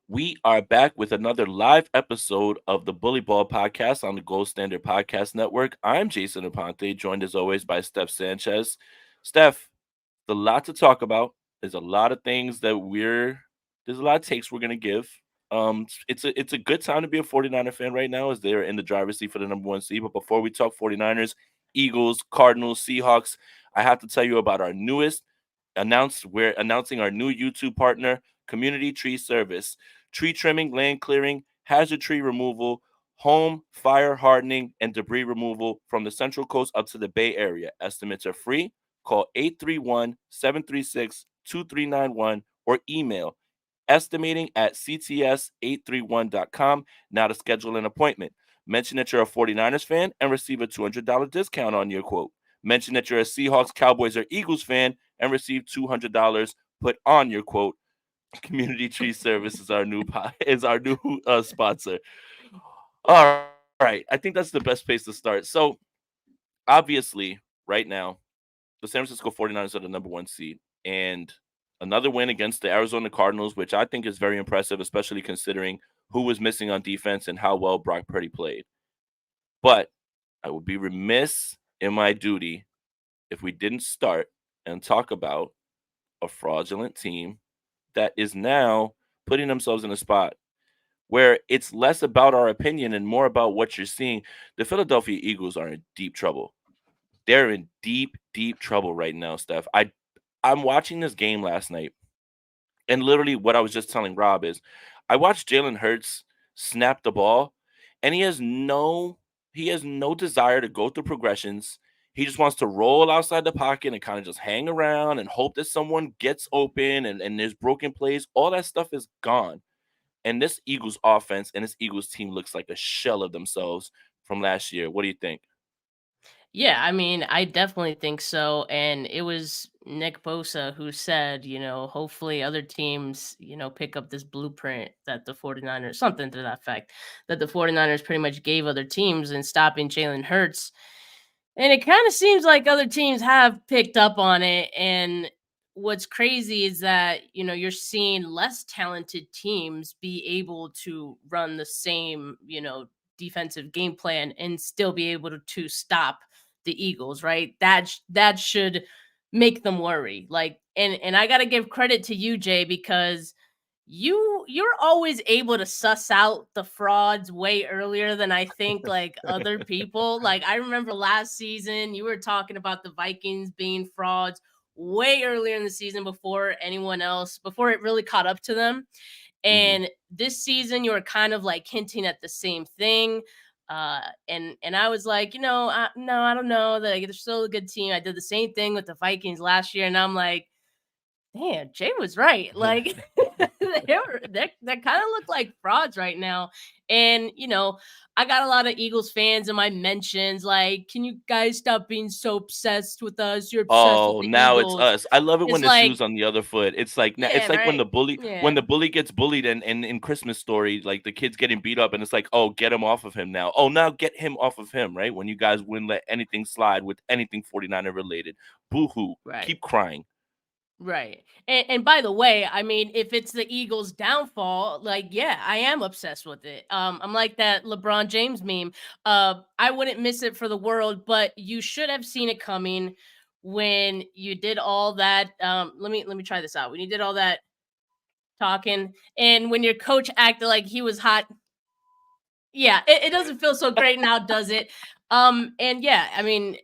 We are back with another live episode of the Bully Ball Podcast on the Gold Standard Podcast Network. I'm Jason Aponte, joined as always by Steph Sanchez. Steph, there's a lot to talk about. There's a lot of things that there's a lot of takes we're gonna give. It's a good time to be a 49er fan right now as they're in the driver's seat for the number one seed. But before we talk 49ers, Eagles, Cardinals, Seahawks, I have to tell you about our newest we're announcing our new YouTube partner, Community Tree Service. Tree trimming, land clearing, hazard tree removal, home, fire hardening, and debris removal from the Central Coast up to the Bay Area. Estimates are free. Call 831-736-2391 or email estimating at cts831.com now to schedule an appointment. Mention that you're a 49ers fan and receive a $200 discount on your quote. Mention that you're a Seahawks, Cowboys, or Eagles fan and receive $200 put on your quote. Community Tree Service is our new sponsor. All right, I think that's the best place to start. So, obviously, right now, the San Francisco 49ers are the number one seed, and another win against the Arizona Cardinals, which I think is very impressive, especially considering who was missing on defense and how well Brock Purdy played. But I would be remiss in my duty if we didn't start and talk about a fraudulent team that is now putting themselves in a spot where it's less about our opinion and more about what you're seeing. The Philadelphia Eagles are in deep trouble. They're in deep, deep trouble right now, Steph. I'm watching this game last night, and literally what I was just telling Rob is I watched Jalen Hurts snap the ball, and he has no desire to go through progressions. He just wants to roll outside the pocket and kind of just hang around and hope that someone gets open and there's broken plays. All that stuff is gone. And this Eagles offense and this Eagles team looks like a shell of themselves from last year. What do you think? Yeah, I mean, I definitely think so. And it was Nick Bosa who said, hopefully other teams, pick up this blueprint that the 49ers, something to that effect, that the 49ers pretty much gave other teams in stopping Jalen Hurts. And it kind of seems like other teams have picked up on it. And what's crazy is that, you're seeing less talented teams be able to run the same, defensive game plan and still be able to stop the Eagles, right? That should make them worry. Like, and I got to give credit to you, Jay, because you're always able to suss out the frauds way earlier than I think like other people. Like I remember last season you were talking about the Vikings being frauds way earlier in the season before anyone else, before it really caught up to them. Hmm. And this season you were kind of like hinting at the same thing. And I was like, no, I don't know. Like, they're still a good team. I did the same thing with the Vikings last year, and I'm like, damn, Jay was right. Like they kind of look like frauds right now. And I got a lot of Eagles fans in my mentions. Like, can you guys stop being so obsessed with us? You're obsessed with Oh, the now it's Eagles. us. I love it when It's the shoe's like, on the other foot. It's yeah, like when right. the Yeah. bully gets bullied and in Christmas Story, like the kid's getting beat up and it's like, oh, get him off of him now. Oh, now get him off of him, right? When you guys wouldn't let anything slide with anything 49er related. Boo hoo. Right. Keep crying. Right. And by the way, I mean, if it's the Eagles' downfall, like, yeah, I am obsessed with it. I'm like that LeBron James meme. I wouldn't miss it for the world, but you should have seen it coming when you did all that. Let me try this out. When you did all that talking, and when your coach acted like he was hot, yeah, it doesn't feel so great now, does it? And yeah, I mean,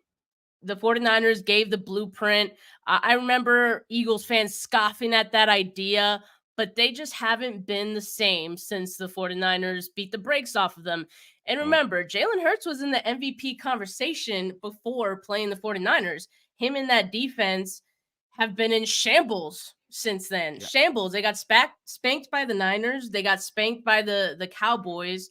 the 49ers gave the blueprint. I remember Eagles fans scoffing at that idea, but they just haven't been the same since the 49ers beat the brakes off of them. And Mm, remember, Jalen Hurts was in the MVP conversation before playing the 49ers. Him and that defense have been in shambles since then. yeah. Shambles. They got spanked by the Niners. They got spanked by the Cowboys.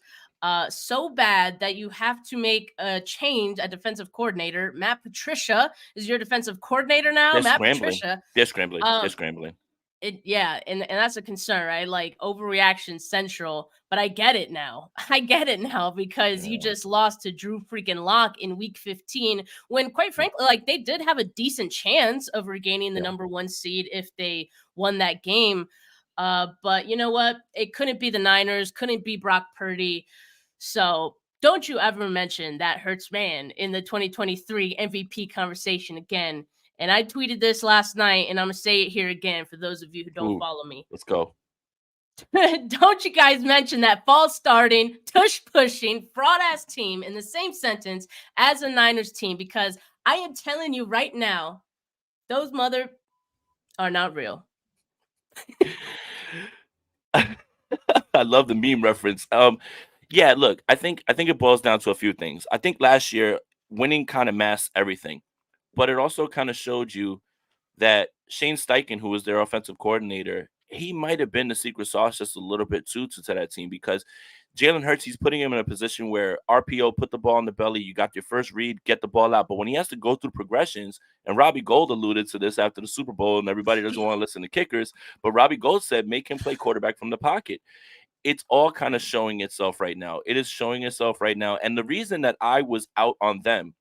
So bad that you have to make a change at defensive coordinator. Matt Patricia is your defensive coordinator now. They're Matt scrambling. Patricia. They're scrambling. They're Um, scrambling. yeah, and that's a concern, right? Like overreaction central, but I get it now. I get it now because you Yeah. just lost to Drew freaking Lock in week 15 when quite frankly, like they did have a decent chance of regaining the Yeah. number 1 seed if they won that game. But you know what? It couldn't be the Niners, couldn't be Brock Purdy. So don't you ever mention that Hurts man in the 2023 MVP conversation again. And I tweeted this last night, and I'm gonna say it here again for those of you who don't Ooh, follow me. let's go. Don't you guys mention that false starting, tush pushing, fraud ass team in the same sentence as a Niners team, because I am telling you right now, those mother are not real. I love the meme reference. Yeah, look, I think it boils down to a few things. I think last year winning kind of masked everything, but it also kind of showed you that Shane Steichen, who was their offensive coordinator, he might have been the secret sauce just a little bit too to that team because Jalen Hurts, he's putting him in a position where RPO, put the ball in the belly, you got your first read, get the ball out. But when he has to go through progressions, and Robbie Gold alluded to this after the Super Bowl, and everybody doesn't want to listen to kickers, but Robbie Gold said, make him play quarterback from the pocket. It's all kind of showing itself right now. It is showing itself right now. And the reason that I was out on them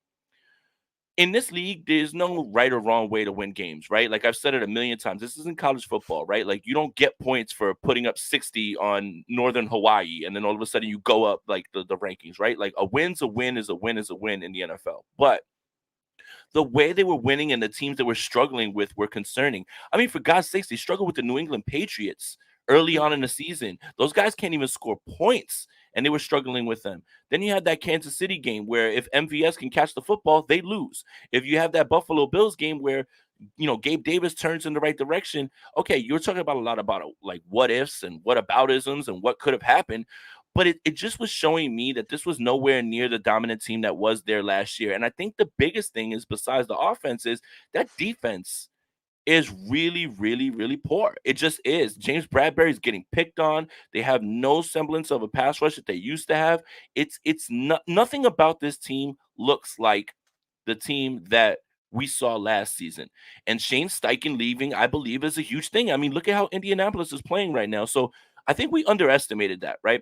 in this league, there's no right or wrong way to win games, right? Like I've said it a million times. This isn't college football, right? Like you don't get points for putting up 60 on Northern Hawaii and then all of a sudden you go up like the rankings, right? Like a win's a win is a win is a win in the NFL. But the way they were winning and the teams that were struggling with were concerning. I mean, for God's sakes, they struggled with the New England Patriots early on in the season. Those guys can't even score points, and they were struggling with them. Then you had that Kansas City game where if MVS can catch the football, they lose. If you have that Buffalo Bills game where Gabe Davis turns in the right direction. Okay, you're talking about a lot about like what ifs and what aboutisms and what could have happened. But it just was showing me that this was nowhere near the dominant team that was there last year. And I think the biggest thing is besides the offense is that defense is really, really, really poor. It just is. James Bradbury's getting picked on. They have no semblance of a pass rush that they used to have. It's not nothing about this team looks like the team that we saw last season. And Shane Steichen leaving, I believe, is a huge thing. I mean, look at how Indianapolis is playing right now. So I think we underestimated that, right?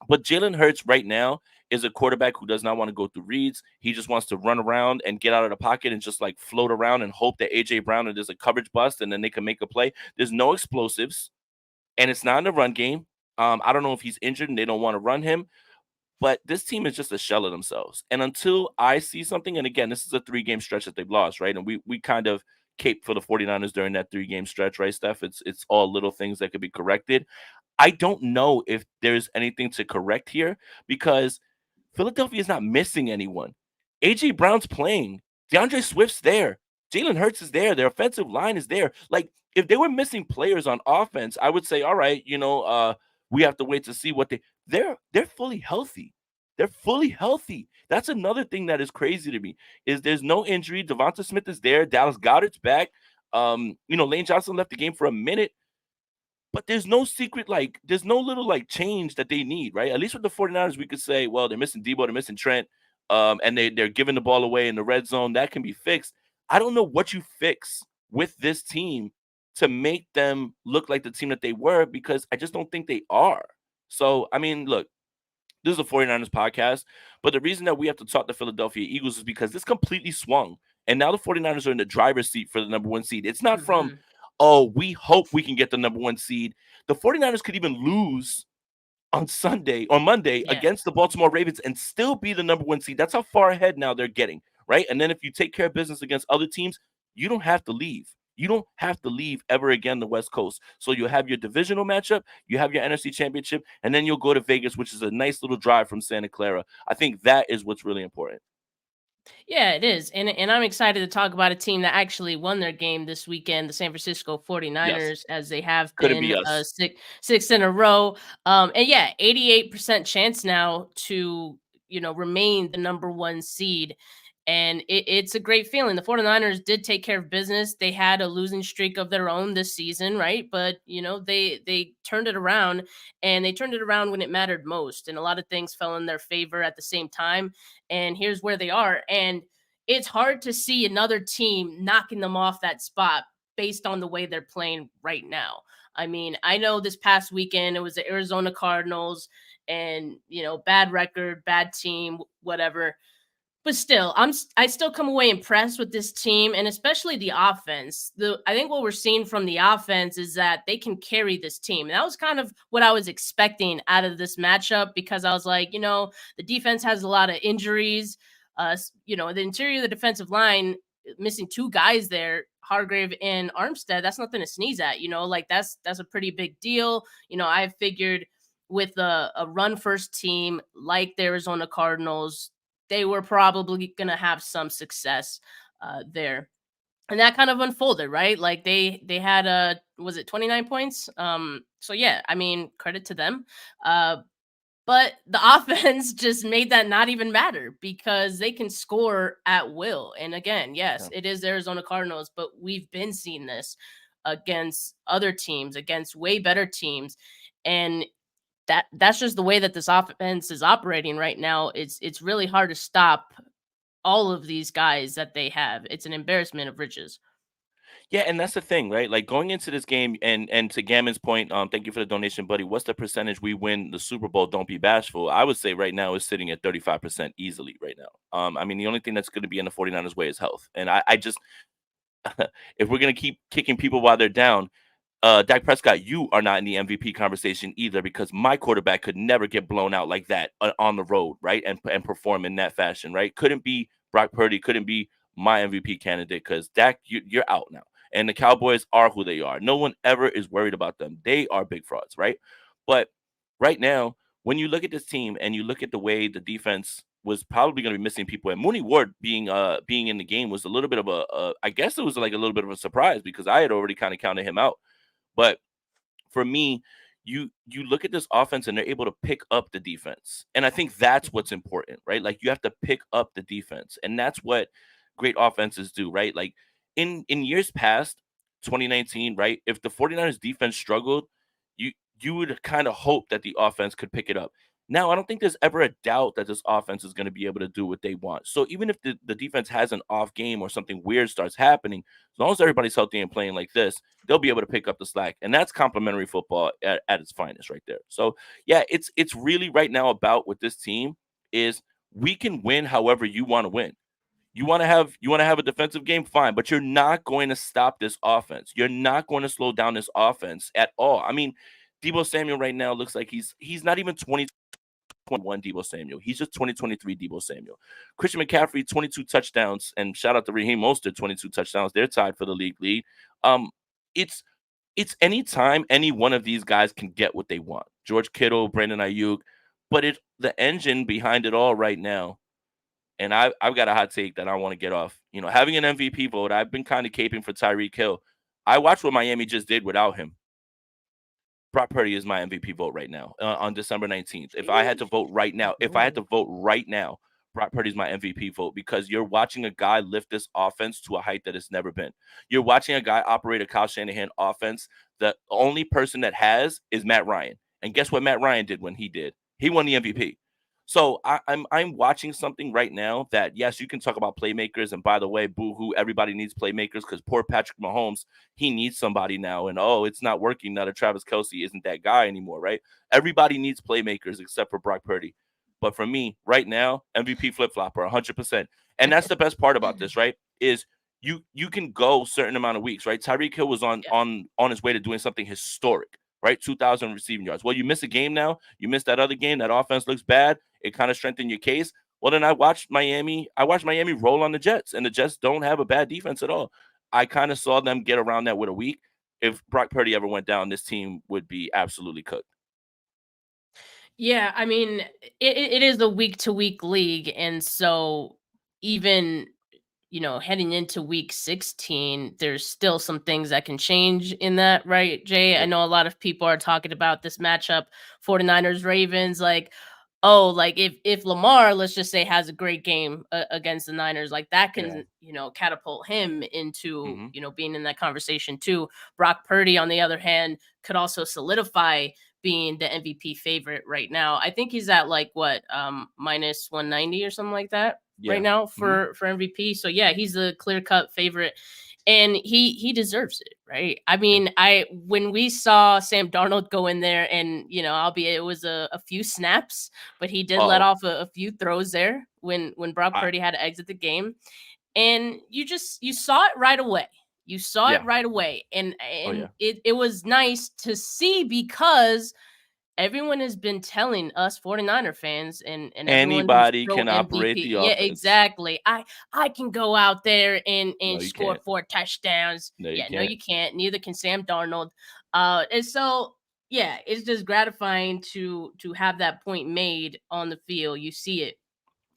But Jalen Hurts right now is a quarterback who does not want to go through reads. He just wants to run around and get out of the pocket and just like float around and hope that AJ Brown and there's a coverage bust and then they can make a play. There's no explosives, and it's not in the run game. I don't know if he's injured and they don't want to run him, but this team is just a shell of themselves. And until I see something, and again, this is a 3-game stretch that they've lost, right? And we kind of cape for the 49ers during that 3-game stretch, right, Steph? It's all little things that could be corrected. I don't know if there's anything to correct here because Philadelphia is not missing anyone. AJ Brown's playing. DeAndre Swift's there. Jalen Hurts is there. Their offensive line is there. Like if they were missing players on offense, I would say, all right, we have to wait to see what they're fully healthy. They're fully healthy. That's another thing that is crazy to me. Is there's no injury. Devonta Smith is there. Dallas Goedert's back. Lane Johnson left the game for a minute. But there's no secret, like, there's no little, like, change that they need, right? At least with the 49ers, we could say, well, they're missing Debo, they're missing Trent, and they're giving the ball away in the red zone. That can be fixed. I don't know what you fix with this team to make them look like the team that they were because I just don't think they are. So, I mean, look, this is a 49ers podcast, but the reason that we have to talk the Philadelphia Eagles is because this completely swung. And now the 49ers are in the driver's seat for the number 1 seed. It's not from, oh, we hope we can get the number 1 seed. The 49ers could even lose on Monday Yeah. against the Baltimore Ravens and still be the number 1 seed. That's how far ahead now they're getting, right? And then if you take care of business against other teams, you don't have to leave. You don't have to leave ever again the West Coast. So you'll have your divisional matchup, you have your NFC championship, and then you'll go to Vegas, which is a nice little drive from Santa Clara. I think that is what's really important. Yeah, it is. And I'm excited to talk about a team that actually won their game this weekend, the San Francisco Yes. 49ers, as they have Couldn't been be us. six in a row. And yeah, 88% chance now to, remain the number 1 seed. And it's a great feeling. The 49ers did take care of business. They had a losing streak of their own this season, right? But, they turned it around, and they turned it around when it mattered most. And a lot of things fell in their favor at the same time. And here's where they are. And it's hard to see another team knocking them off that spot based on the way they're playing right now. I mean, I know this past weekend it was the Arizona Cardinals and, bad record, bad team, whatever. But still, I still come away impressed with this team, and especially the offense. I think what we're seeing from the offense is that they can carry this team. And that was kind of what I was expecting out of this matchup, because I was like, the defense has a lot of injuries. The interior of the defensive line, missing two guys there, Hargrave and Armstead. That's nothing to sneeze at. Like that's a pretty big deal. I figured with a run first team like the Arizona Cardinals, they were probably going to have some success there. And that kind of unfolded, right? Like they had was it 29 points? So yeah, I mean, credit to them. But the offense just made that not even matter, because they can score at will. And again, yes, Yeah. it is Arizona Cardinals, but we've been seeing this against other teams, against way better teams. And that's just the way that this offense is operating right now. It's really hard to stop all of these guys that they have. It's an embarrassment of riches. Yeah, and that's the thing, right? Like going into this game, and to Gammon's point, thank you for the donation, buddy. What's the percentage we win the Super Bowl? Don't be bashful. I would say right now is sitting at 35% easily right now. I mean, the only thing that's going to be in the 49ers way is health. And I just if we're gonna keep kicking people while they're down, Dak Prescott, you are not in the MVP conversation either, because my quarterback could never get blown out like that on the road, right? And perform in that fashion, right? Couldn't be Brock Purdy, couldn't be my MVP candidate, because Dak, you're out now. And the Cowboys are who they are. No one ever is worried about them. They are big frauds, right? But right now, when you look at this team and you look at the way the defense was probably going to be missing people, and Mooney Ward being in the game was a little bit of I guess it was like a little bit of a surprise, because I had already kind of counted him out. But for me, you look at this offense and they're able to pick up the defense. And I think that's what's important, right? Like you have to pick up the defense. And that's what great offenses do, right? Like in years past, 2019, right? If the 49ers defense struggled, you you would kind of hope that the offense could pick it up. Now, I don't think there's ever a doubt that this offense is going to be able to do what they want. So even if the defense has an off game or something weird starts happening, as long as everybody's healthy and playing like this, they'll be able to pick up the slack. And that's complementary football at its finest right there. So yeah, it's really right now about with this team is we can win however you want to win. You want to have a defensive game, fine, but you're not going to stop this offense. You're not going to slow down this offense at all. I mean, Debo Samuel right now looks like he's not even 2021 Debo Samuel. He's just 2023 Debo Samuel. Christian McCaffrey, 22 touchdowns, and shout out to Raheem Mostert, 22 touchdowns. They're tied for the league lead. Um, it's it's any time any one of these guys can get what they want. George Kittle, Brandon Ayuk, but the engine behind it all right now. And I've got a hot take that I want to get off. Having an MVP vote, I've been kind of caping for Tyreek Hill. I watched what Miami just did without him. Brock Purdy is my MVP vote right now on December 19th. If I had to vote right now, Brock Purdy's my MVP vote, because you're watching a guy lift this offense to a height that it's never been. You're watching a guy operate a Kyle Shanahan offense. The only person that has is Matt Ryan. And guess what Matt Ryan did when he did? He won the MVP. So I'm watching something right now that, yes, you can talk about playmakers. And by the way, boo-hoo, everybody needs playmakers, because poor Patrick Mahomes, he needs somebody now. And it's not working now that Travis Kelce isn't that guy anymore, right? Everybody needs playmakers except for Brock Purdy. But for me, right now, MVP flip-flopper, 100%. And that's the best part about this, right? Is you can go certain amount of weeks, right? Tyreek Hill was on Yeah. on his way to doing something historic, right? 2,000 receiving yards. Well, you miss a game now. You miss that other game. That offense looks bad. It kind of strengthened your case. Well, then I watched Miami roll on the Jets, and the Jets don't have a bad defense at all. I kind of saw them get around that with a week. If Brock Purdy ever went down, this team would be absolutely cooked. Yeah, I mean, it is a week to week league. And so even, heading into week 16, there's still some things that can change in that, right, Jay? I Yep. know a lot of people are talking about this matchup, 49ers Ravens, like, oh, like if Lamar, let's just say, has a great game against the Niners, like that Yeah. can, catapult him into, Hmm. being in that conversation too. Brock Purdy, on the other hand, could also solidify being the MVP favorite right now. I think he's at like what, minus 190 or something like that right Yeah. now Hmm. for MVP. So yeah, he's a clear cut favorite and he deserves it, right? I mean, when we saw Sam Darnold go in there, and albeit it was a few snaps, but he did let Oh, off a few throws there when Brock I, Purdy had to exit the game, and you saw it right away. You saw it yeah. right away, and Oh yeah. it was nice to see, because everyone has been telling us 49er fans and everyone who's Anybody pro can operate MVP. the Yeah, offense. exactly. I can go out there and No, you score can't. 4 touchdowns. No, you Yeah, no, can't. you can't. Neither can Sam Darnold. And so yeah, it's just gratifying to have that point made on the field. You see it.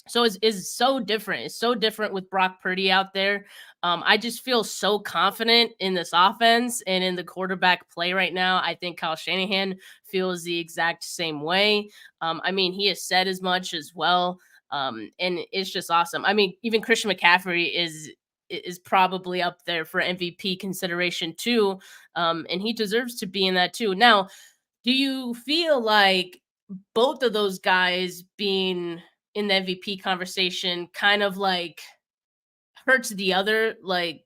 So it's so different. It's so different with Brock Purdy out there. I just feel so confident in this offense and in the quarterback play right now. I think Kyle Shanahan feels the exact same way. I mean, he has said as much as well. And it's just awesome. I mean, even Christian McCaffrey is probably up there for MVP consideration too. And he deserves to be in that too. Now, do you feel like both of those guys being in the MVP conversation kind of like hurts the other? Like,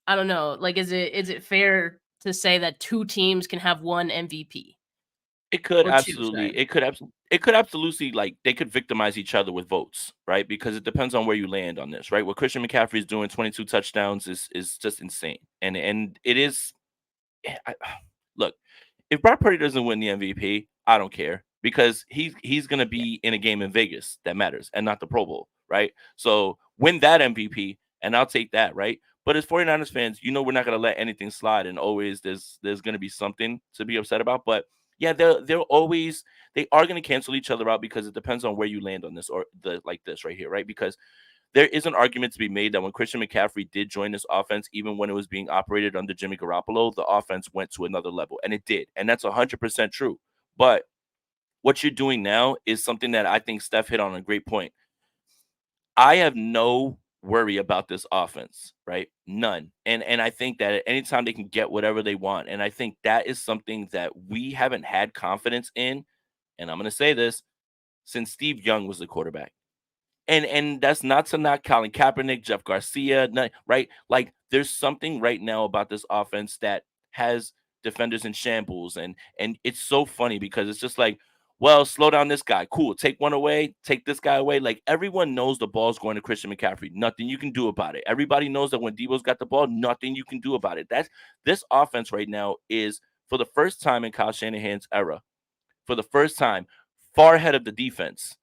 I don't know. Like, is it fair to say that two teams can have one MVP It could or two? absolutely. Sorry. It could absolutely like they could victimize each other with votes, right? Because it depends on where you land on this, right? What Christian McCaffrey is doing, 22 touchdowns, is just insane, and it is. I, look, if Brock Purdy doesn't win the MVP, I don't care because he's gonna Yeah. be in a game in Vegas that matters and not the Pro Bowl, right? So win that MVP and I'll take that, right? But as 49ers fans, we're not gonna let anything slide, and always there's gonna be something to be upset about. But yeah, they are gonna cancel each other out because it depends on where you land on this or the like this right here, right? Because there is an argument to be made that when Christian McCaffrey did join this offense, even when it was being operated under Jimmy Garoppolo, the offense went to another level, and it did, and that's 100% true. But what you're doing now is something that I think Steph hit on a great point. I have no worry about this offense, right? None. And I think that at any time they can get whatever they want, and I think that is something that we haven't had confidence in. And I'm going to say this since Steve Young was the quarterback. And that's not to knock Colin Kaepernick, Jeff Garcia, right? Like there's something right now about this offense that has defenders in shambles, and it's so funny because it's just like, well, slow down this guy, cool, take one away, take this guy away. Like everyone knows the ball's going to Christian McCaffrey, nothing you can do about it. Everybody knows that when Debo's got the ball, nothing you can do about it. That's this offense right now is for the first time in Kyle Shanahan's era, for the first time, far ahead of the defense.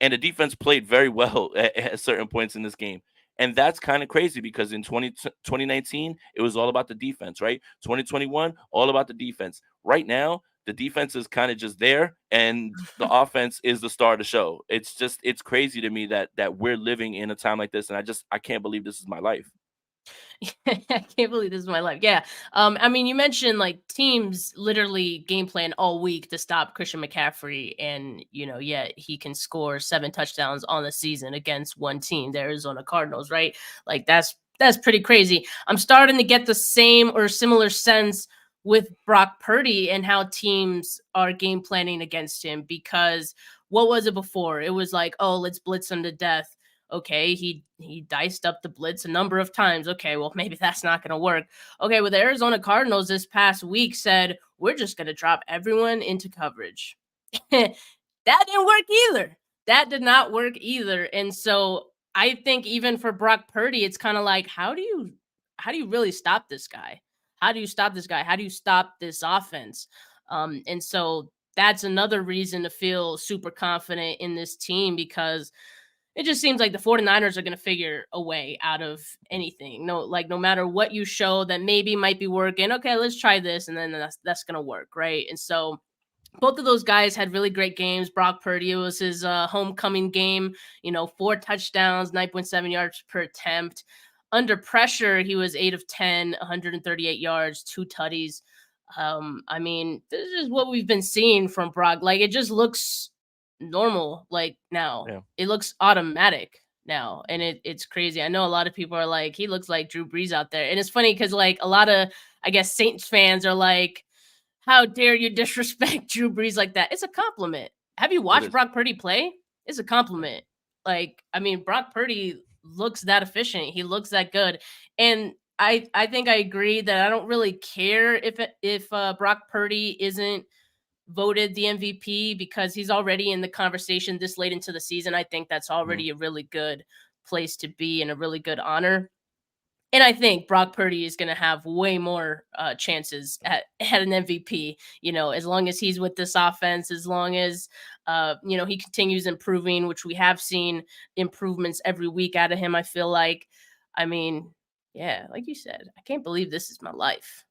And the defense played very well at certain points in this game. And that's kind of crazy because in 2019, it was all about the defense, right? 2021, all about the defense. Right now, the defense is kind of just there and the offense is the star of the show. It's crazy to me that we're living in a time like this. And I can't believe this is my life. I can't believe this is my life. Yeah. I mean, you mentioned like teams literally game plan all week to stop Christian McCaffrey, and yet he can score 7 touchdowns on the season against one team, the Arizona Cardinals, right? Like that's pretty crazy. I'm starting to get the same or similar sense with Brock Purdy and how teams are game planning against him, because what was it before? It was like, oh, let's blitz him to death. Okay, he diced up the blitz a number of times. Okay, well, maybe that's not going to work. Okay, well, the Arizona Cardinals this past week said, we're just going to drop everyone into coverage. That didn't work either. That did not work either. And so I think even for Brock Purdy, it's kind of like, how do you really stop this guy? How do you stop this guy? How do you stop this offense? And so that's another reason to feel super confident in this team, because it just seems like the 49ers are going to figure a way out of anything. No matter what you show that maybe might be working, okay, let's try this, and then that's going to work, right? And so both of those guys had really great games. Brock Purdy, it was his homecoming game, 4 touchdowns, 9.7 yards per attempt. Under pressure, he was 8 of 10, 138 yards, 2 tutties. I mean, this is what we've been seeing from Brock. Like, it just looks normal, like, now. Yeah. It looks automatic now, and it's crazy. I know a lot of people are like, he looks like Drew Brees out there. And it's funny because, like, a lot of, I guess, Saints fans are like, how dare you disrespect Drew Brees like that? It's a compliment. Have you It watched is. Brock Purdy play? It's a compliment. Like, I mean, Brock Purdy looks that efficient. He looks that good. And I think I agree that I don't really care if Brock Purdy isn't voted the MVP because he's already in the conversation this late into the season. I think that's Mhm. already a really good place to be and a really good honor. And I think Brock Purdy is going to have way more chances at an MVP. You know, as long as he's with this offense, as long as he continues improving, which we have seen improvements every week out of him. I feel like, I mean, yeah, like you said, I can't believe this is my life.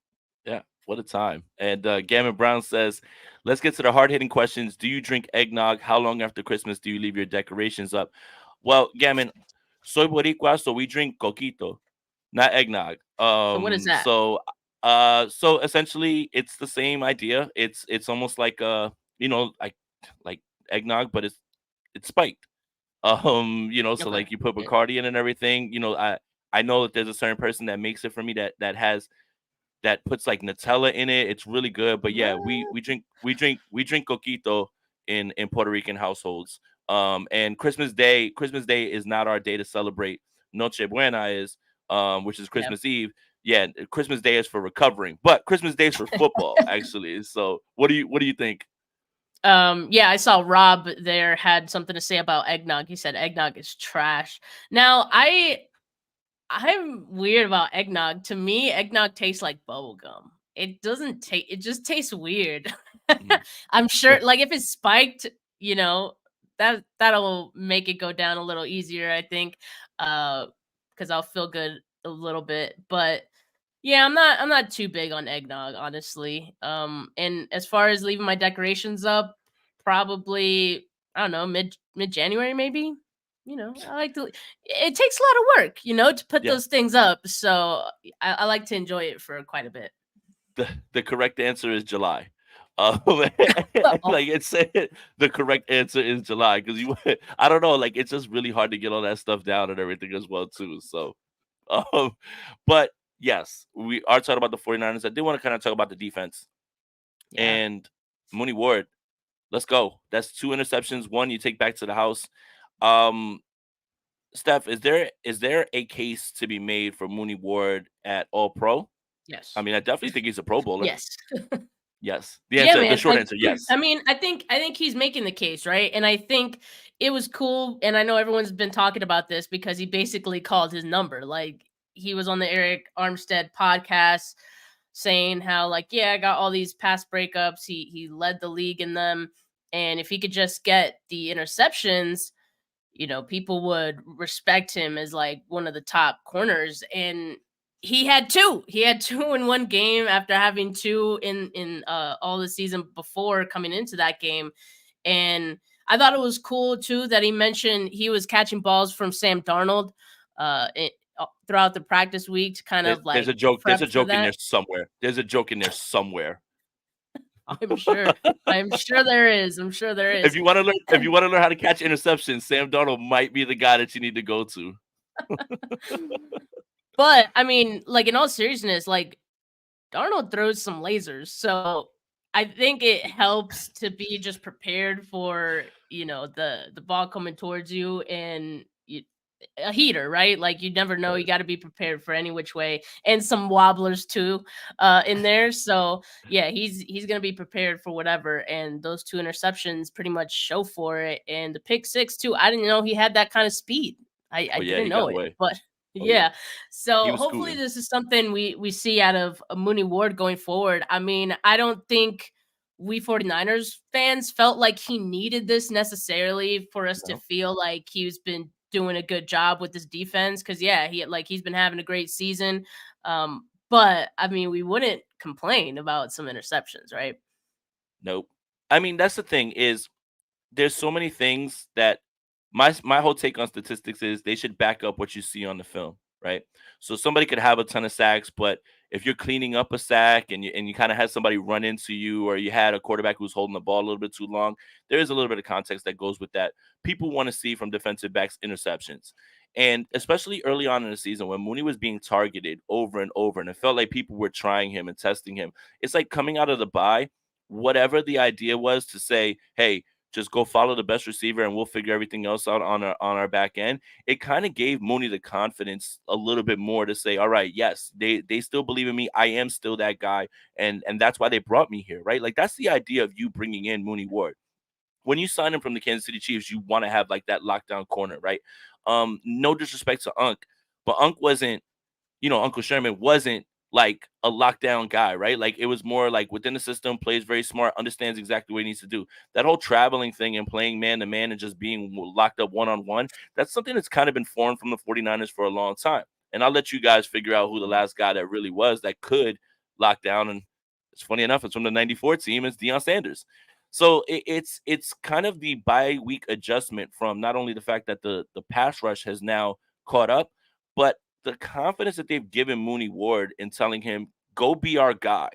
Yeah, what a time. And Gammon Brown says, let's get to the hard hitting questions. Do you drink eggnog? How long after Christmas do you leave your decorations up? Well, Gammon, soy boricua, so we drink coquito, not eggnog. So what is that? So essentially it's the same idea. It's almost like like eggnog, but it's spiked. So Okay. like you put Yeah. Bacardi in and everything. I know that there's a certain person that makes it for me that puts like Nutella in it. It's really good. But yeah, we What? we drink we drink coquito in Puerto Rican households. And Christmas Day is not our day to celebrate. Noche Buena is, which is Yep. Christmas Eve. Yeah, Christmas Day is for recovering, but Christmas Day is for football actually. So what do you think? Yeah, I saw Rob there had something to say about eggnog. He said eggnog is trash. Now, I'm weird about eggnog. To me, eggnog tastes like bubble gum. It doesn't taste. It just tastes weird. Mhm. I'm sure, like if it's spiked, you know, that'll make it go down a little easier. I think, because I'll feel good a little bit. But yeah, I'm not too big on eggnog, honestly. And as far as leaving my decorations up, probably I don't know, mid January maybe. You know, I like to. It takes a lot of work, to put Yeah. those things up. So I like to enjoy it for quite a bit. The correct answer is July. Oh, Like it said, the correct answer is July because you. I don't know, like it's just really hard to get all that stuff down and everything as well too. So, um, but yes, we are talking about the 49ers. I did want to kind of talk about the defense yeah. and Mooney Ward. Let's go. That's two interceptions. One you take back to the house. Um, Steph, is there a case to be made for Mooney Ward at All Pro? I Yes. mean, I definitely think he's a Pro Bowler. Yes. Yes. Yeah, The man. short answer, I yes. mean, I think he's making the case, right? And I think it was cool. And I know everyone's been talking about this because he basically called his number. Like he was on the Eric Armstead podcast saying how, like, yeah, I got all these pass breakups. He led the league in them, and if he could just get the interceptions, people would respect him as like one of the top corners. And he had two. He had two in one game after having two in all the season before coming into that game. And I thought it was cool too that he mentioned he was catching balls from Sam Darnold throughout the practice week to kind of There's like a joke. There's prep a for joke in that. there somewhere. There's a joke in there somewhere. I'm sure. I'm sure there is. I'm sure there If is. you want to learn, if you want to learn how to catch interceptions, Sam Darnold might be the guy that you need to go to. But I mean, like in all seriousness, like Darnold throws some lasers, so I think it helps to be just prepared for the ball coming towards you and a heater, right? Like you never know, you Right. got to be prepared for any which way, and some wobblers too, in there. So yeah, he's gonna be prepared for whatever, and those two interceptions pretty much show for it. And the pick six too, I didn't know he had that kind of speed. I Oh yeah, didn't he got know it, away. but Oh yeah, yeah. he So was hopefully scooting. this is something we see out of Mooney Ward going forward. I mean, I don't think we 49ers fans felt like he needed this necessarily for us to No, feel like he's been doing a good job with this defense cuz yeah, he's been having a great season. But I mean, we wouldn't complain about some interceptions, right? nope. I mean, that's the thing is there's so many things that my whole take on statistics is they should back up what you see on the film, right? So somebody could have a ton of sacks, but if you're cleaning up a sack and you kind of had somebody run into you or you had a quarterback who's holding the ball a little bit too long, there is a little bit of context that goes with that. People want to see from defensive backs interceptions. And especially early on in the season when Mooney was being targeted over and over, and it felt like people were trying him and testing him. It's like coming out of the bye, whatever the idea was to say, hey, just go follow the best receiver and we'll figure everything else out on our back end. It kind of gave Mooney the confidence a little bit more to say, all right, yes, they still believe in me. I am still that guy. And that's why they brought me here, right? Like that's the idea of you bringing in Mooney Ward. When you sign him from the Kansas City Chiefs, you want to have like that lockdown corner, right? No disrespect to Unc, but Unc wasn't, Uncle Sherman wasn't like a lockdown guy, right? Like it was more like within the system, plays very smart, understands exactly what he needs to do. That whole traveling thing and playing man to man and just being locked up one on one, that's something that's kind of been foreign from the 49ers for a long time. And I'll let you guys figure out who the last guy that really was that could lock down. And it's funny enough, it's from the 94 team, it's Deion Sanders. So it's kind of the bye week adjustment from not only the fact that the pass rush has now caught up, but the confidence that they've given Mooney Ward in telling him, go be our guy,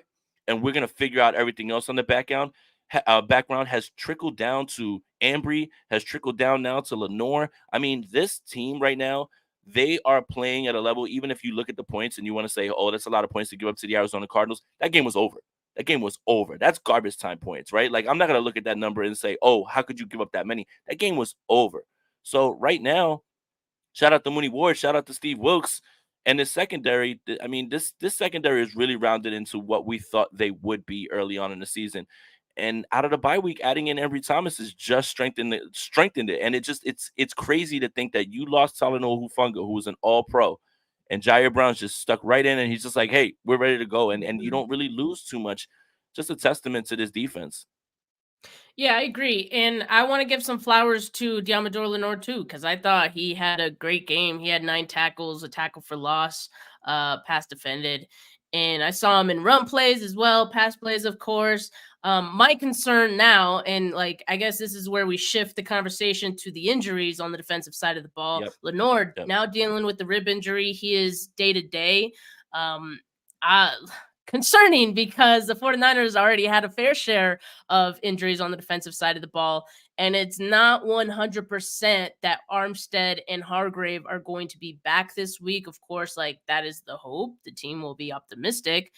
and we're going to figure out everything else on the background has trickled down to Ambry, has trickled down now to Lenore. I mean, this team right now, they are playing at a level, even if you look at the points and you want to say, oh, that's a lot of points to give up to the Arizona Cardinals, that game was over. That game was over. That's garbage time points, right? Like, I'm not going to look at that number and say, oh, how could you give up that many? That game was over. So right now, shout out to Mooney Ward. Shout out to Steve Wilkes. And the secondary, I mean, this secondary is really rounded into what we thought they would be early on in the season. And out of the bye week, adding in Ambry Thomas has just strengthened it. And it's crazy to think that you lost Talanoa Hufanga, who was an all-pro, and Jair Brown's just stuck right in, and he's just like, hey, we're ready to go. And you don't really lose too much. Just a testament to this defense. Yeah, I agree. And I want to give some flowers to Diamador Lenore too, because I thought he had a great game. He had 9 tackles, a tackle for loss, pass defended. And I saw him in run plays as well, pass plays, of course. My concern now, and like I guess this is where we shift the conversation to the injuries on the defensive side of the ball. Yep. Lenore Yep. now dealing with the rib injury. He is day to day. I concerning because the 49ers already had a fair share of injuries on the defensive side of the ball. And it's not 100% that Armstead and Hargrave are going to be back this week. Of course, like that is the hope. The team will be optimistic.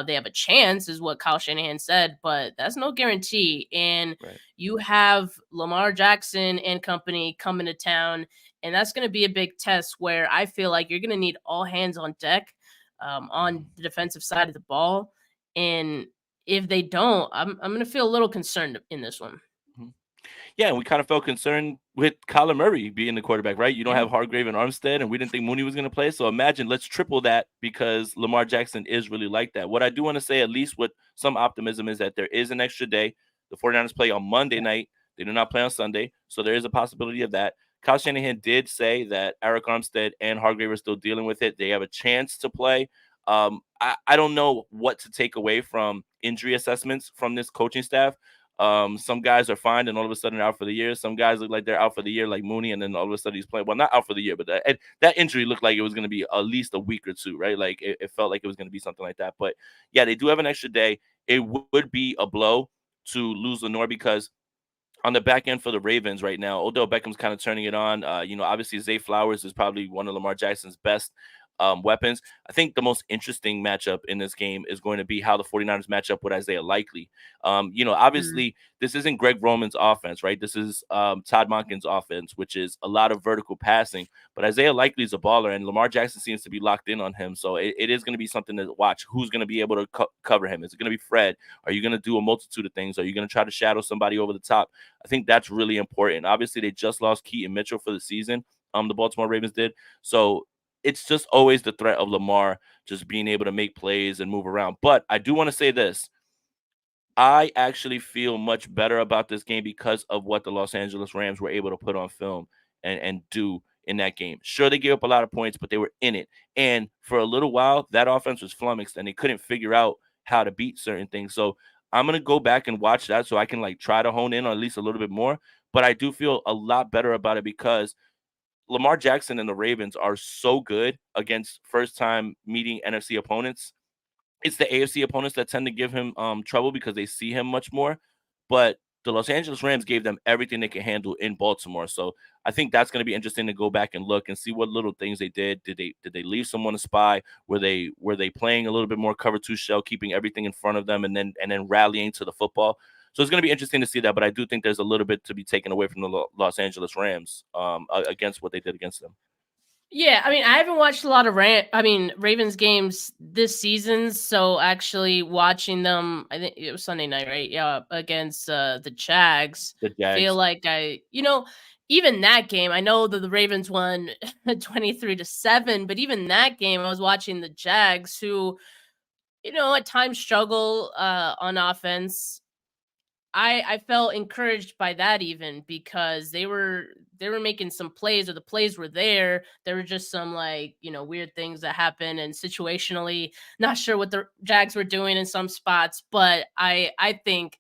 They have a chance, is what Kyle Shanahan said, but that's no guarantee. And Right. you have Lamar Jackson and company coming to town. And that's going to be a big test where I feel like you're going to need all hands on deck on the defensive side of the ball. And if they don't, I'm going to feel a little concerned in this one. Mhm. Yeah, and we kind of felt concerned with Kyler Murray being the quarterback, right? You don't Yeah. have Hargrave and Armstead, and we didn't think Mooney was going to play. So imagine, let's triple that because Lamar Jackson is really like that. What I do want to say, at least with some optimism, is that there is an extra day. The 49ers play on Monday night. They do not play on Sunday. So there is a possibility of that. Kyle Shanahan did say that Eric Armstead and Hargrave are still dealing with it. They have a chance to play. I don't know what to take away from injury assessments from this coaching staff. Some guys are fine and all of a sudden out for the year. Some guys look like they're out for the year, like Mooney, and then all of a sudden he's playing. Well, not out for the year, but that injury looked like it was going to be at least a week or two, right? Like it felt like it was going to be something like that. But yeah, they do have an extra day. It would be a blow to lose Lenore because on the back end for the Ravens right now, Odell Beckham's kind of turning it on. Obviously Zay Flowers is probably one of Lamar Jackson's best weapons. I think the most interesting matchup in this game is going to be how the 49ers match up with Isaiah Likely. Obviously, this isn't Greg Roman's offense, right? This is Todd Monken's offense, which is a lot of vertical passing. But Isaiah Likely is a baller, and Lamar Jackson seems to be locked in on him. So it is going to be something to watch. Who's going to be able to cover him? Is it going to be Fred? Are you going to do a multitude of things? Are you going to try to shadow somebody over the top? I think that's really important. Obviously, they just lost Keaton Mitchell for the season. The Baltimore Ravens did. So it's just always the threat of Lamar just being able to make plays and move around. But I do want to say this. I actually feel much better about this game because of what the Los Angeles Rams were able to put on film and do in that game. Sure, they gave up a lot of points, but they were in it. And for a little while, that offense was flummoxed and they couldn't figure out how to beat certain things. So I'm going to go back and watch that so I can like try to hone in on at least a little bit more. But I do feel a lot better about it because Lamar Jackson and the Ravens are so good against first-time meeting NFC opponents. It's the AFC opponents that tend to give him trouble because they see him much more. But the Los Angeles Rams gave them everything they could handle in Baltimore. So I think that's going to be interesting to go back and look and see what little things they did. Did they leave someone to spy? Were they playing a little bit more cover two shell, keeping everything in front of them and then rallying to the football? So it's going to be interesting to see that. But I do think there's a little bit to be taken away from the Los Angeles Rams against what they did against them. Yeah, I mean, I haven't watched a lot of Ravens games this season, so actually watching them, I think it was Sunday night, right? Yeah, against the Jags. The Feel Jags. like even that game, I know that the Ravens won 23-7, but even that game, I was watching the Jags, who, at times struggle on offense. I felt encouraged by that even because they were making some plays, or the plays were there. There were just some weird things that happened, and situationally not sure what the Jags were doing in some spots, but I think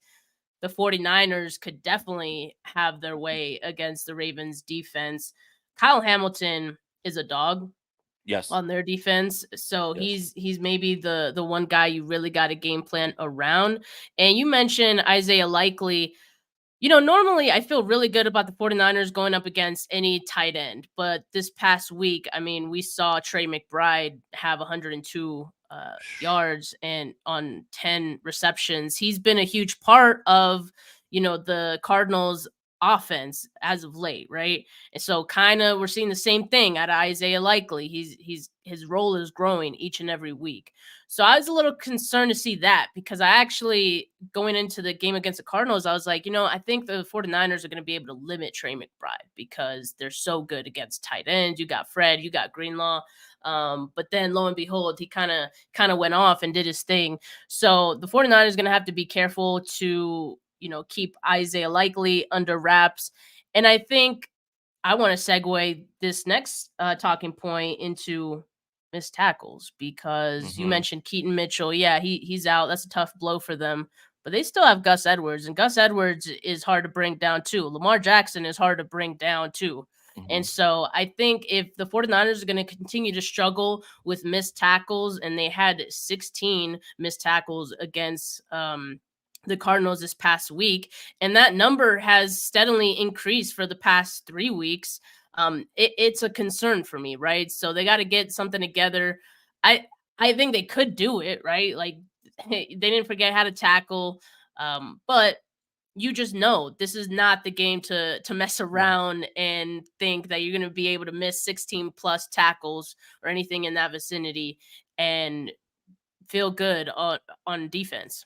the 49ers could definitely have their way against the Ravens defense. Kyle Hamilton is a dog Yes. on their defense. So Yes. he's maybe the one guy you really got a game plan around. And you mentioned Isaiah Likely. Normally I feel really good about the 49ers going up against any tight end, but this past week, I mean, we saw Trey McBride have 102 yards and on 10 receptions. He's been a huge part of, the Cardinals offense as of late, right? And so kind of we're seeing the same thing out of Isaiah Likely. His role is growing each and every week. So I was a little concerned to see that, because I actually, going into the game against the Cardinals, I was like, I think the 49ers are going to be able to limit Trey McBride because they're so good against tight ends. You got Fred, you got Greenlaw. But then lo and behold, he kind of went off and did his thing. So the 49ers are going to have to be careful to, keep Isaiah Likely under wraps. And I think I want to segue this next talking point into missed tackles, because you mentioned Keaton Mitchell. Yeah, he's out. That's a tough blow for them. But they still have Gus Edwards, and Gus Edwards is hard to bring down too. Lamar Jackson is hard to bring down too. And so I think if the 49ers are going to continue to struggle with missed tackles, and they had 16 missed tackles against the Cardinals this past week, and that number has steadily increased for the past 3 weeks. It's a concern for me, right? So they got to get something together. I think they could do it, right? Like they didn't forget how to tackle, but you just know this is not the game to mess around and think that you're going to be able to miss 16 plus tackles or anything in that vicinity and feel good on defense.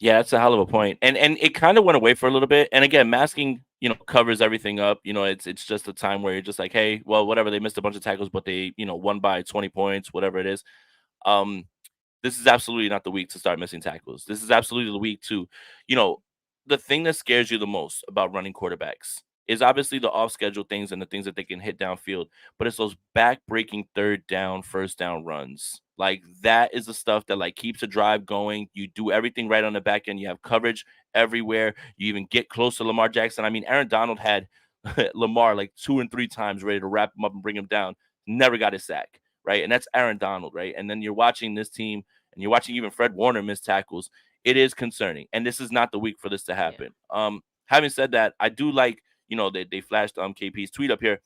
Yeah, that's a hell of a point. And it kind of went away for a little bit. And again, masking, covers everything up. It's just a time where you're just like, hey, well, whatever, they missed a bunch of tackles, but they, won by 20 points, whatever it is. This is absolutely not the week to start missing tackles. This is absolutely the week to, the thing that scares you the most about running quarterbacks is obviously the off schedule things and the things that they can hit downfield, but it's those back breaking third down, first down runs. Like that is the stuff that like keeps a drive going. You do everything right on the back end. You have coverage everywhere. You even get close to Lamar Jackson. I mean, Aaron Donald had Lamar like 2 and 3 times ready to wrap him up and bring him down. Never got a sack, right? And that's Aaron Donald, right? And then you're watching this team and you're watching even Fred Warner miss tackles. It is concerning. And this is not the week for this to happen. Having said that, I do like, they flashed KP's tweet up here.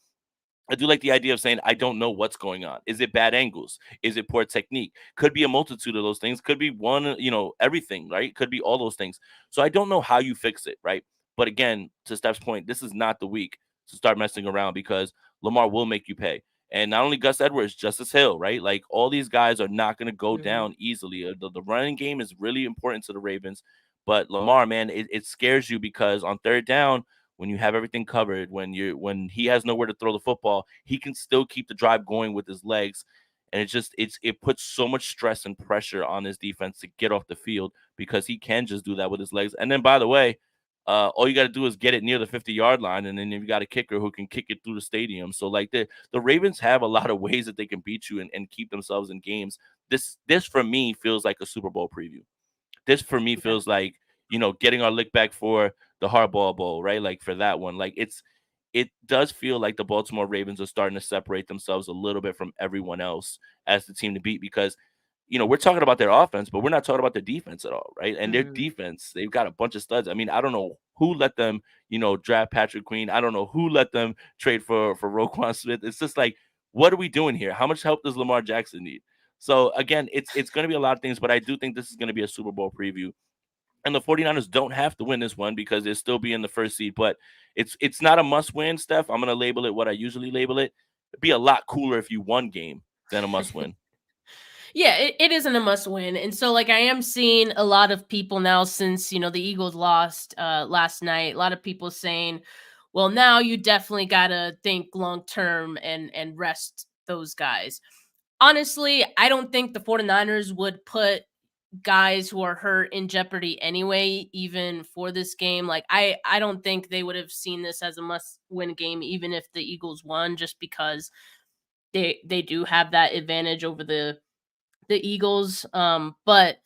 I do like the idea of saying, I don't know what's going on. Is it bad angles? Is it poor technique? Could be a multitude of those things. Could be one, everything, right? Could be all those things. So I don't know how you fix it, right? But again, to Steph's point, this is not the week to start messing around because Lamar will make you pay. And not only Gus Edwards, Justice Hill, right? Like all these guys are not going to go down easily. The running game is really important to the Ravens. But Lamar, man, it scares you because on third down, when you have everything covered, when he has nowhere to throw the football, he can still keep the drive going with his legs. And it puts so much stress and pressure on his defense to get off the field because he can just do that with his legs. And then by the way, all you got to do is get it near the 50-yard line, and then you got a kicker who can kick it through the stadium. So like the Ravens have a lot of ways that they can beat you and keep themselves in games. This for me feels like a Super Bowl preview. This for me feels like, getting our lick back for the Harbaugh Bowl, right? Like for that one, like it does feel like the Baltimore Ravens are starting to separate themselves a little bit from everyone else as the team to beat because, we're talking about their offense, but we're not talking about their defense at all, right? And their defense, they've got a bunch of studs. I mean, I don't know who let them, draft Patrick Queen. I don't know who let them trade for Roquan Smith. It's just like, what are we doing here? How much help does Lamar Jackson need? So again, it's going to be a lot of things, but I do think this is going to be a Super Bowl preview. And the 49ers don't have to win this one because they'll still be in the first seed. But it's not a must win, Steph. I'm gonna label it what I usually label it. It'd be a lot cooler if you won game than a must win. Yeah, it isn't a must win. And so like I am seeing a lot of people now since, the Eagles lost last night, a lot of people saying, well, now you definitely gotta think long term and rest those guys. Honestly, I don't think the 49ers would put guys who are hurt in jeopardy anyway, even for this game. Like I don't think they would have seen this as a must win game, even if the Eagles won, just because they do have that advantage over the Eagles. But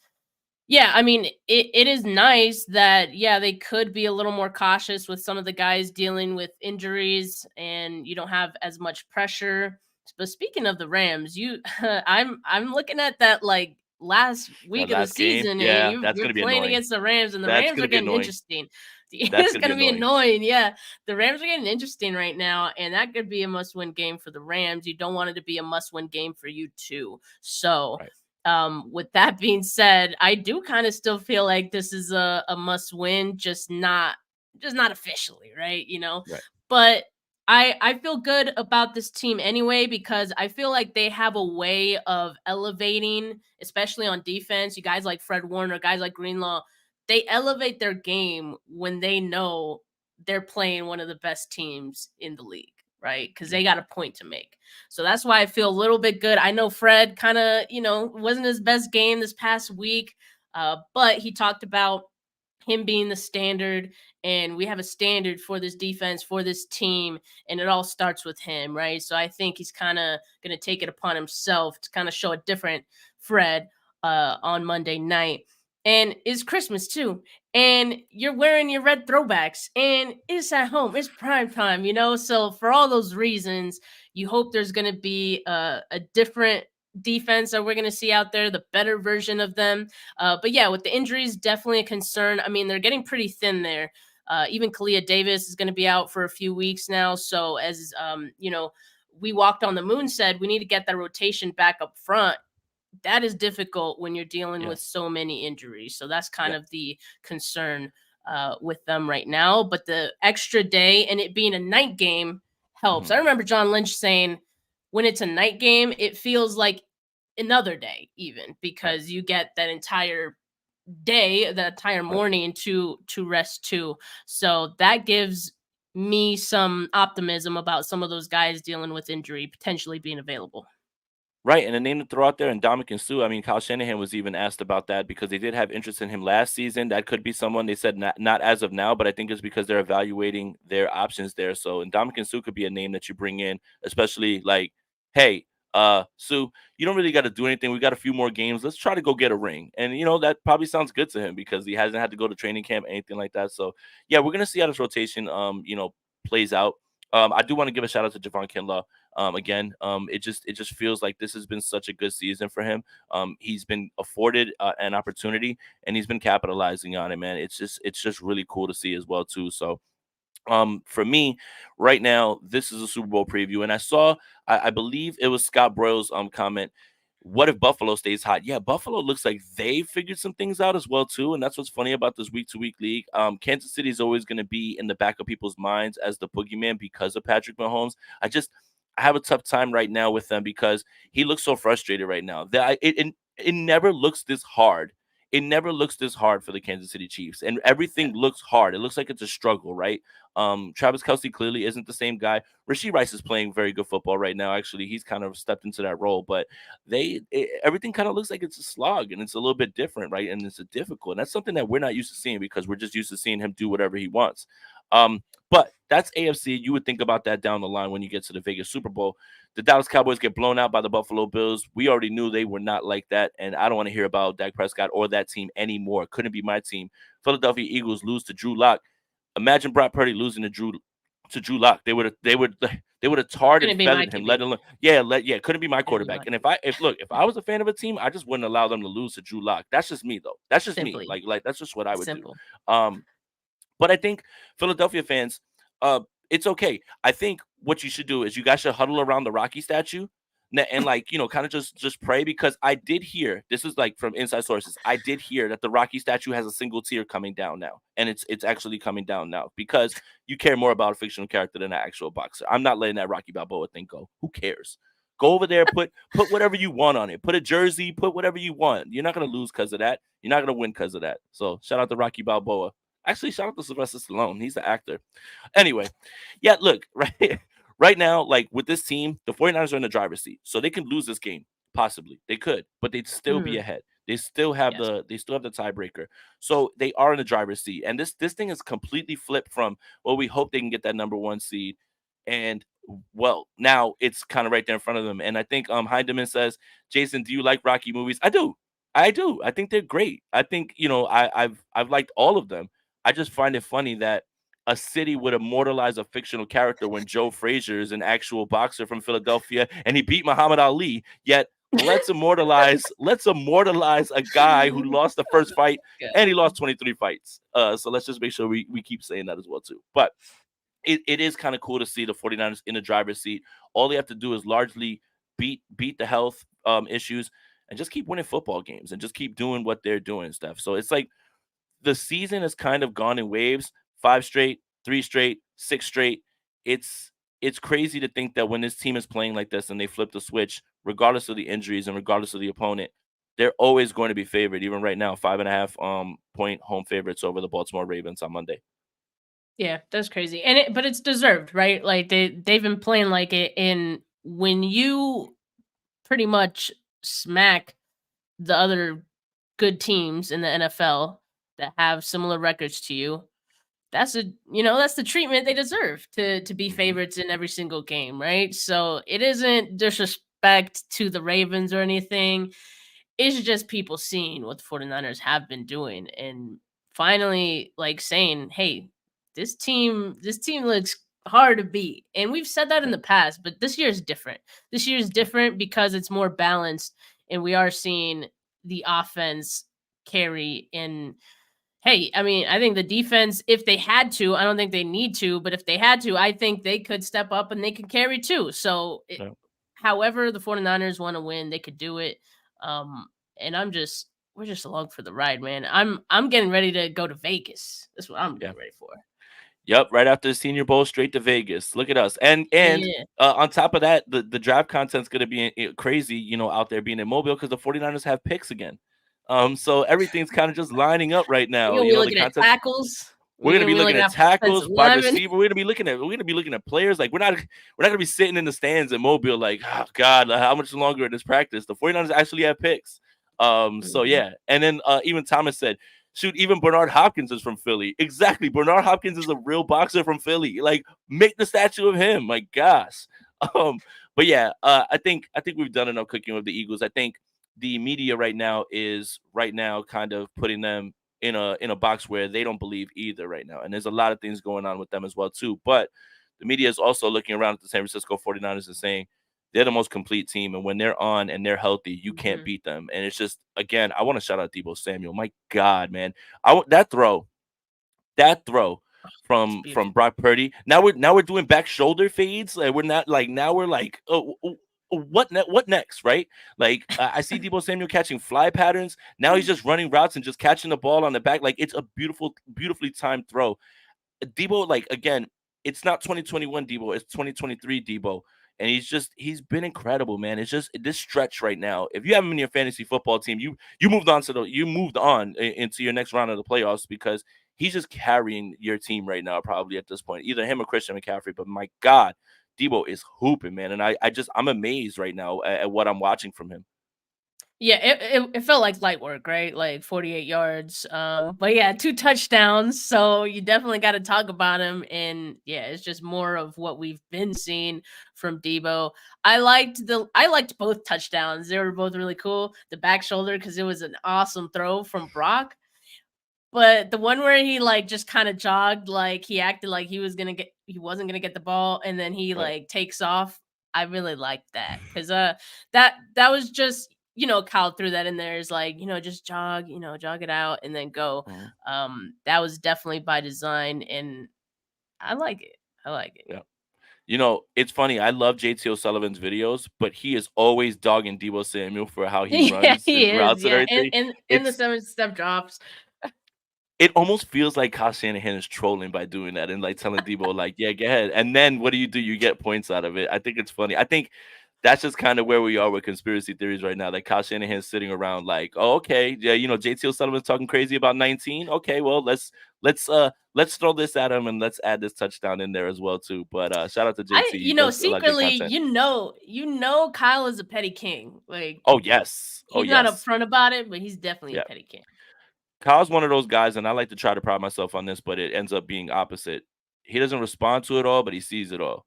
yeah, I mean, it is nice that they could be a little more cautious with some of the guys dealing with injuries, and you don't have as much pressure. But speaking of the Rams, I'm looking at that like last That week of the last game, season, and yeah, that's you're gonna be playing annoying. against the Rams, and the That's Rams gonna are be getting annoying. interesting. That's It's gonna be gonna be annoying. annoying, yeah. The Rams are getting interesting right now, and that could be a must-win game for the Rams. You don't want it to be a must-win game for you too. So Right. with that being said, I do kind of still feel like this is a must win, just not officially, right? Right. But I feel good about this team anyway, because I feel like they have a way of elevating, especially on defense. You guys like Fred Warner, guys like Greenlaw, they elevate their game when they know they're playing one of the best teams in the league, right? Because Yeah. they got a point to make. So that's why I feel a little bit good. I know Fred kind of, wasn't his best game this past week, but he talked about him being the standard, and we have a standard for this defense, for this team, and it all starts with him, right? So I think he's kind of going to take it upon himself to kind of show a different Fred on Monday night. And it's Christmas too, and you're wearing your red throwbacks, and it's at home, it's prime time, so for all those reasons, you hope there's going to be a different defense that we're going to see out there, the better version of them. But yeah, with the injuries, definitely a concern. I mean, they're getting pretty thin there. Even Kalia Davis is going to be out for a few weeks now. So as we walked on the moon said, we need to get that rotation back up front. That is difficult when you're dealing Yeah. with so many injuries. So that's kind Yeah. of the concern with them right now. But the extra day and it being a night game helps. Mhm. I remember John Lynch saying when it's a night game, it feels like another day, even Right. because you get that entire day, the entire Right. morning to rest too. So that gives me some optimism about some of those guys dealing with injury potentially being available. Right, and a name to throw out there, and Dominican Sue. I mean, Kyle Shanahan was even asked about that because they did have interest in him last season. That could be someone they said not as of now, but I think it's because they're evaluating their options there. So, and Dominican Sue could be a name that you bring in, especially like, hey, Sue, you don't really got to do anything. We got a few more games. Let's try to go get a ring. And that probably sounds good to him because he hasn't had to go to training camp, anything like that. So, yeah, we're gonna see how this rotation plays out. I do want to give a shout out to Javon Kinlaw. Again, it just feels like this has been such a good season for him. He's been afforded an opportunity and he's been capitalizing on it, man. It's just really cool to see as well too. So for me right now, this is a Super Bowl preview, and I believe it was Scott Broyles comment. What if Buffalo stays hot? Yeah, Buffalo looks like they figured some things out as well too, and that's what's funny about this week to week league. Kansas City is always going to be in the back of people's minds as the boogeyman because of Patrick Mahomes. I have a tough time right now with them because he looks so frustrated right now. It never looks this hard. It never looks this hard for the Kansas City Chiefs, and everything looks hard. It looks like it's a struggle, right? Travis Kelsey clearly isn't the same guy. Rasheed Rice is playing very good football right now. Actually, he's kind of stepped into that role, but everything kind of looks like it's a slog and it's a little bit different, right? And it's a difficult, and that's something that we're not used to seeing because we're just used to seeing him do whatever he wants. But that's AFC. You would think about that down the line when you get to the Vegas Super Bowl. The Dallas Cowboys get blown out by the Buffalo Bills. We already knew they were not like that, and I don't want to hear about Dak Prescott or that team anymore. Couldn't be my team. Philadelphia Eagles lose to Drew Lock. Imagine Brock Purdy losing to Drew Lock. They would have tarred and Couldn't be my feathered him. Let QB. alone couldn't be my Couldn't be quarterback. my And QB. if I was a fan of a team, I just wouldn't allow them to lose to Drew Lock. That's just me though. That's just me. Simply Like that's just what I would do. simple. Um, but I think Philadelphia fans, it's okay. I think what you should do is you guys should huddle around the Rocky statue. and like, kind of just pray, because I did hear, this is like from inside sources, I did hear that the Rocky statue has a single tear coming down now, and it's actually coming down now because you care more about a fictional character than an actual boxer. I'm not letting that Rocky Balboa thing go. Who cares? Go over there, put whatever you want on it. Put a jersey, put whatever you want. You're not gonna lose because of that. You're not gonna win because of that. So shout out to Rocky Balboa. Actually, shout out to Sylvester Stallone. He's the actor. Anyway, yeah, look, right now, like with this team, the 49ers are in the driver's seat. So they can lose this game. Possibly. They could, but they'd still be Mhm. ahead. They still have the tiebreaker. So they are in the driver's seat. And this thing is completely flipped from, well, we hope they can get that number one seed. And well, now it's kind of right there in front of them. And I think Heidemann says, Jason, do you like Rocky movies? I do. I do. I think they're great. I think, I've liked all of them. I just find it funny that a city would immortalize a fictional character when Joe Frazier is an actual boxer from Philadelphia and he beat Muhammad Ali. Yet let's immortalize a guy who lost the first fight Yeah. and he lost 23 fights. So let's just make sure we keep saying that as well too. But it is kind of cool to see the 49ers in the driver's seat. All they have to do is largely beat the health issues and just keep winning football games and just keep doing what they're doing, Steph. So it's like the season has kind of gone in waves, 5 straight, 3 straight, 6 straight. It's crazy to think that when this team is playing like this and they flip the switch, regardless of the injuries and regardless of the opponent, they're always going to be favored. Even right now, 5.5 point home favorites over the Baltimore Ravens on Monday. Yeah, that's crazy. But it's deserved, right? Like they've been playing like it, and when you pretty much smack the other good teams in the NFL that have similar records to you, that's the treatment they deserve to be Mhm. favorites in every single game, right? So it isn't disrespect to the Ravens or anything. It's just people seeing what the 49ers have been doing and finally like saying, "Hey, this team looks hard to beat." And we've said that in Yeah, the past, but this year is different. This year is yeah, different because it's more balanced and we are seeing the offense carry in. Hey, I mean, I think the defense, if they had to, I don't think they need to, but if they had to, I think they could step up and they could carry too. So yeah. however the 49ers want to win, they could do it. Um, and we're just along for the ride, man. I'm getting ready to go to Vegas. That's what I'm Yeah. getting ready for. Yep, right after the Senior Bowl, straight to Vegas. Look at us, and Yeah. on top of that, the draft content's going to be crazy, out there being in Mobile because the 49ers have picks again. So everything's kind of just lining up right now. We're gonna be The looking at content. tackles. We're We're gonna gonna be be looking looking at at tackles, offensive wide linemen. receiver. We're gonna be looking at players. Like we're not gonna be sitting in the stands in Mobile like, oh God, how much longer in this practice? The 49ers actually have picks. So Mhm. yeah, and then even Thomas said, shoot, even Bernard Hopkins is from Philly. Exactly, Bernard Hopkins is a real boxer from Philly. Like, make the statue of him. My gosh. Um, but yeah, I think we've done enough cooking with the Eagles. I think the media right now kind of putting them in a box where they don't believe either right now. And there's a lot of things going on with them as well too. But the media is also looking around at the San Francisco 49ers and saying they're the most complete team. And when they're on and they're healthy, you can't Mhm. beat them. And it's just, again, I want to shout out Debo Samuel. My God, man. That throw It's from beautiful. Brock Purdy. Now we're doing back shoulder fades. Like we're not like now we're like, what next, right? Like I see Debo Samuel catching fly patterns. Now he's just running routes and just catching the ball on the back. Like it's a beautifully timed throw. Debo, like again, it's not 2021 Debo, it's 2023 Debo. And he's been incredible, man. It's just this stretch right now. If you have him in your fantasy football team, you moved on into your next round of the playoffs because he's just carrying your team right now, probably at this point. Either him or Christian McCaffrey. But my God, Debo is hooping, man. And I'm amazed right now at what I'm watching from him. Yeah, it felt like light work, right? Like 48 yards. But yeah, 2 touchdowns. So you definitely got to talk about him. And yeah, it's just more of what we've been seeing from Debo. I liked both touchdowns. They were both really cool. The back shoulder because it was an awesome throw from Brock. But the one where he like just kind of jogged, like he acted like he wasn't gonna get the ball, and then he Right. like takes off. I really liked that because that was just Kyle threw that in there is like just jog it out and then go. Mhm. That was definitely by design, and I like it. I like it. Yeah. You know, it's funny. I love JT O'Sullivan's videos, but he is always dogging Debo Samuel for how he Yeah, runs he his is. routes and Yeah, everything. in the It's 7-step drops. it almost feels like Kyle Shanahan is trolling by doing that and like telling Debo, like, yeah, go ahead. And then what do? You get points out of it. I think it's funny. I think that's just kind of where we are with conspiracy theories right now. Like Kyle Shanahan's sitting around like, oh, okay, yeah, you know, JT O'Sullivan's talking crazy about 19. Okay, well, let's throw this at him and let's add this touchdown in there as well, too. But shout out to JT. He does a lot of good Secretly, content. Kyle is a petty king. Like, Oh, yes. Oh, he's not yes. upfront about it, but he's definitely a Yeah. petty king. Kyle's one of those guys, and I like to try to pride myself on this, but it ends up being opposite. He doesn't respond to it all, but he sees it all.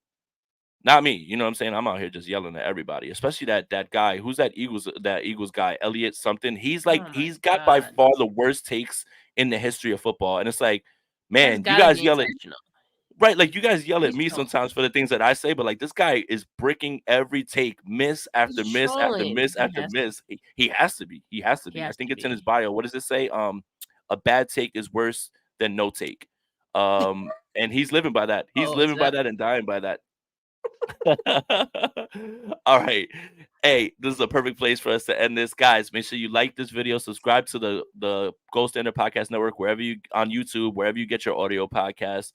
Not me, you know what I'm saying? I'm out here just yelling at everybody, especially that guy. Who's that Eagles guy, Elliott something? He's like Oh my he's got by god. far the worst takes in the history of football. And it's like, That's man, you gotta guys be yell at intentional. right, like you guys yell at He's me trolling. sometimes for the things that I say, but like this guy is bricking every take, miss after He's miss after trolling. miss He after has miss. He has to be. He has to he be. I has think to it's in his be. bio. What does it say? A bad take is worse than no take. And he's living by that. He's Oh, living by exactly. that and dying by that. All right. Hey, this is a perfect place for us to end this. Guys, make sure you like this video, subscribe to the Gold Standard Podcast Network, wherever you on YouTube, wherever you get your audio podcast.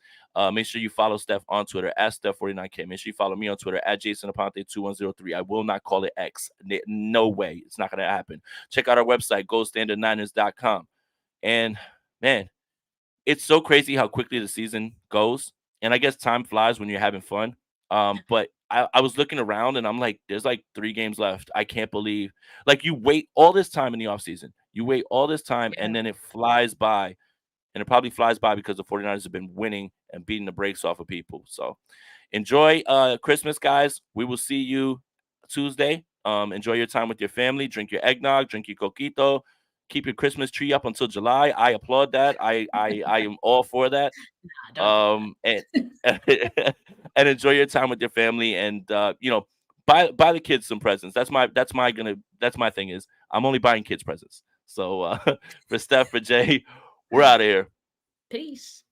Make sure you follow Steph on Twitter at Steph49K. Make sure you follow me on Twitter at Jason Aponte2103. I will not call it X. No way. It's not gonna happen. Check out our website, goldstandard9ers.com. And man, it's so crazy how quickly the season goes. And I guess time flies when you're having fun. But I was looking around and I'm like, there's like 3 games left. I can't believe like you wait all this time in the offseason. You wait all this time and Yeah. then it flies by. And it probably flies by because the 49ers have been winning and beating the brakes off of people. So enjoy Christmas, guys. We will see you Tuesday. Enjoy your time with your family. Drink your eggnog, drink your coquito. Keep your Christmas tree up until July. I applaud that. I am all for that. Nah, don't do that. And and enjoy your time with your family and you know, buy the kids some presents. That's my thing is I'm only buying kids presents. So for Steph, for Jay, we're out of here. Peace.